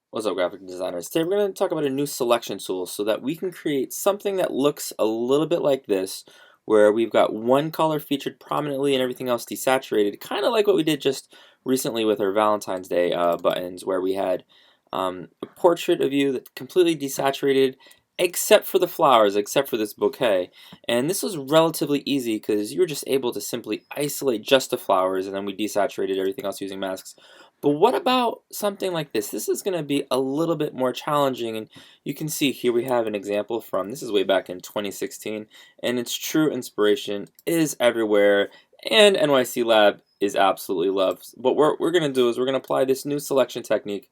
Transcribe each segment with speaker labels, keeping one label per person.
Speaker 1: What's up, graphic designers? Today we're going to talk about a new selection tool so that we can create something that looks a little bit like this, where we've got one color featured prominently and everything else desaturated, kind of like what we did just recently with our Valentine's Day buttons, where we had a portrait of you that completely desaturated, except for the flowers, except for this bouquet. And this was relatively easy because you were just able to simply isolate just the flowers, and then we desaturated everything else using masks. But what about something like this? This is going to be a little bit more challenging, and you can see here we have an example from, this is way back in 2016, and its true inspiration is everywhere, and NYC Lab is absolutely loved. What we're going to do is we're going to apply this new selection technique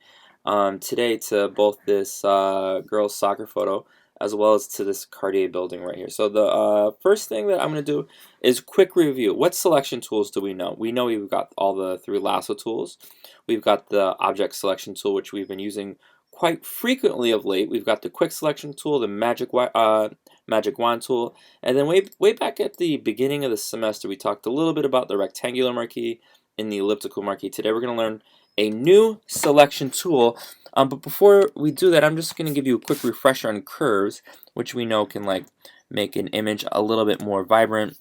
Speaker 1: today to both this girl's soccer photo as well as to this Cartier building right here. So the first thing that I'm going to do is quick review. What selection tools do we know? We know we've got all the three lasso tools. We've got the object selection tool, which we've been using quite frequently of late. We've got the quick selection tool, the magic wand tool, and then way back at the beginning of the semester, we talked a little bit about the rectangular marquee and the elliptical marquee. Today we're going to learn a new selection tool. But before we do that, I'm just going to give you a quick refresher on curves, which we know can like make an image a little bit more vibrant.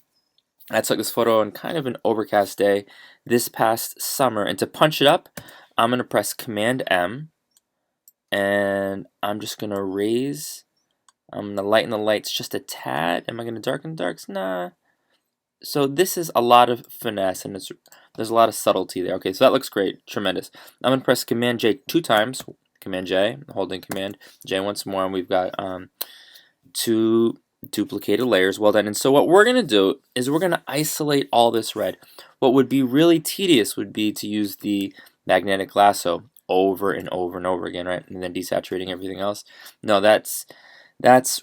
Speaker 1: I took this photo on kind of an overcast day this past summer, and to punch it up, I'm going to press Command M, and I'm just going to I'm going to lighten the lights just a tad. Am I going to darken the darks? Nah. So this is a lot of finesse, and there's a lot of subtlety there. Okay, so that looks great, tremendous. I'm going to press Command J 2 times, Command J, holding Command J once more, and we've got two duplicated layers. Well done. And so what we're going to do is we're going to isolate all this red. What would be really tedious would be to use the magnetic lasso over and over and over again, right? And then desaturating everything else. No, that's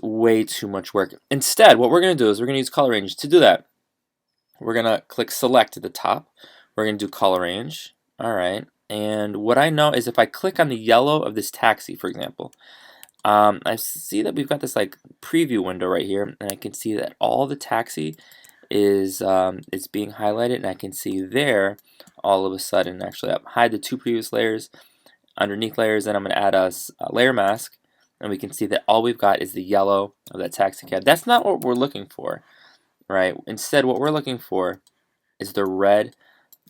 Speaker 1: way too much work. Instead, what we're going to do is we're going to use color range. To do that, we're going to click select at the top. We're going to do color range. All right. And what I know is if I click on the yellow of this taxi, for example, I see that we've got this like preview window right here, and I can see that all the taxi is being highlighted, and I can see there all of a sudden, actually, I'll hide the two previous layers underneath layers, and I'm going to add a layer mask, and we can see that all we've got is the yellow of that taxi cab. That's not what we're looking for, right? Instead, what we're looking for is the red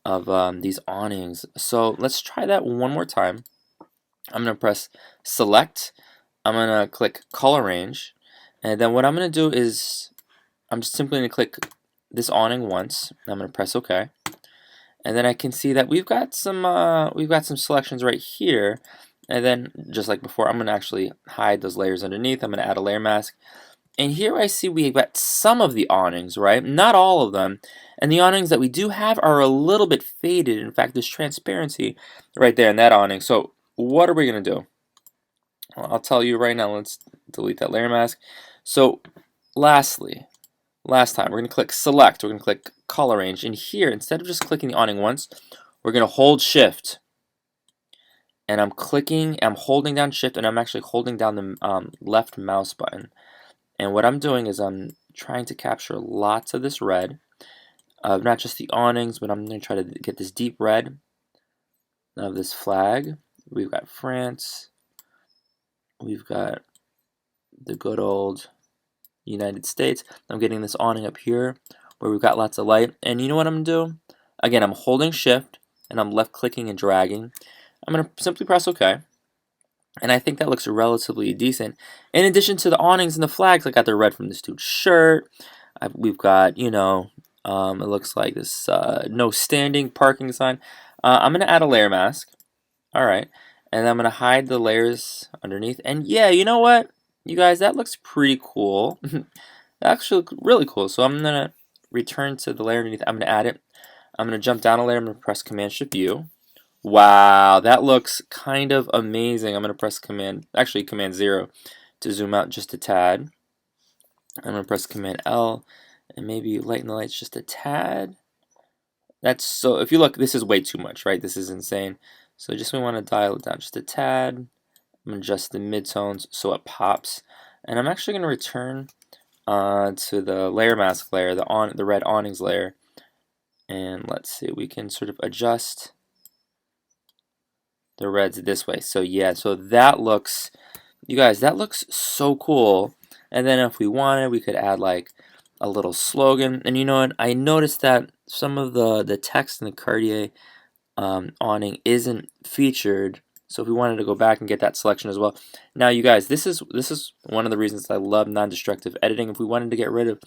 Speaker 1: of these awnings. So let's try that one more time. I'm going to press select. I'm going to click color range, and then what I'm going to do is I'm just simply going to click this awning once. I'm going to press OK, and then I can see that we've got some selections right here, and then just like before, I'm going to actually hide those layers underneath. I'm going to add a layer mask, and here I see we've got some of the awnings, right? Not all of them, and the awnings that we do have are a little bit faded. In fact, there's transparency right there in that awning. So what are we going to do? Well, I'll tell you right now. Let's delete that layer mask. So last time, we're going to click select. We're going to click color range. And here, instead of just clicking the awning once, we're going to hold shift. And I'm holding down shift, and I'm actually holding down the left mouse button. And what I'm doing is I'm trying to capture lots of this red, not just the awnings, but I'm going to try to get this deep red of this flag. We've got France. We've got the good old United States. I'm getting this awning up here where we've got lots of light. And you know what I'm going to do? Again, I'm holding shift and I'm left clicking and dragging. I'm going to simply press OK. And I think that looks relatively decent. In addition to the awnings and the flags, I got the red from this dude's shirt. We've got, it looks like this no standing parking sign. I'm going to add a layer mask. All right. And I'm going to hide the layers underneath. And yeah, you know what? You guys, that looks pretty cool. That actually looks really cool. So I'm going to return to the layer underneath. I'm going to add it. I'm going to jump down a layer. I'm going to press Command-Shift-U. Wow, that looks kind of amazing. I'm going to press Command 0 to zoom out just a tad. I'm going to press Command L and maybe lighten the lights just a tad. If you look, this is way too much, right? This is insane. So we want to dial it down just a tad. I'm going to adjust the midtones so it pops. And I'm actually going to return to the layer mask layer, the red awnings layer. And let's see, we can sort of adjust the reds this way. So yeah, so that looks, you guys, that looks so cool. And then if we wanted, we could add like a little slogan. And you know what? I noticed that some of the text in the Cartier awning isn't featured. So if we wanted to go back and get that selection as well. Now, you guys, this is one of the reasons I love non-destructive editing. If we wanted to get rid of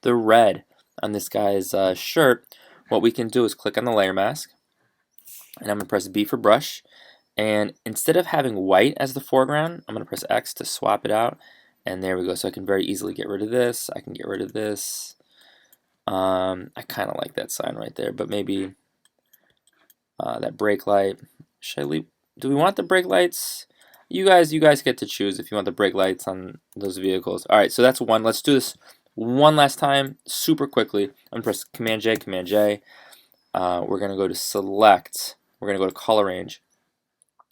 Speaker 1: the red on this guy's shirt, what we can do is click on the layer mask, and I'm going to press B for brush. And instead of having white as the foreground, I'm going to press X to swap it out. And there we go. So I can very easily get rid of this. I can get rid of this. I kind of like that sign right there, but maybe that brake light. Should I leave? Do we want the brake lights? You guys get to choose if you want the brake lights on those vehicles. All right, so that's one. Let's do this one last time, super quickly. I'm gonna press Command J, Command J. We're gonna go to Select. We're gonna go to Color Range.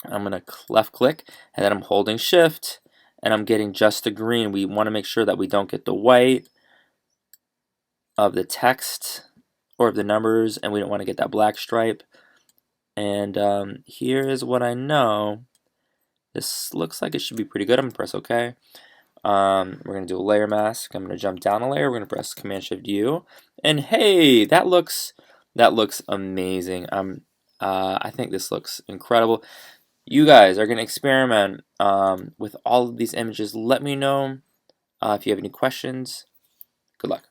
Speaker 1: I'm gonna left click, and then I'm holding Shift, and I'm getting just the green. We want to make sure that we don't get the white of the text or of the numbers, and we don't want to get that black stripe. And here is what I know. This looks like it should be pretty good. I'm gonna press OK. We're gonna do a layer mask. I'm gonna jump down a layer. We're gonna press Command Shift U, and hey, that looks amazing. I think this looks incredible. You guys are gonna experiment with all of these images. Let me know if you have any questions. Good luck.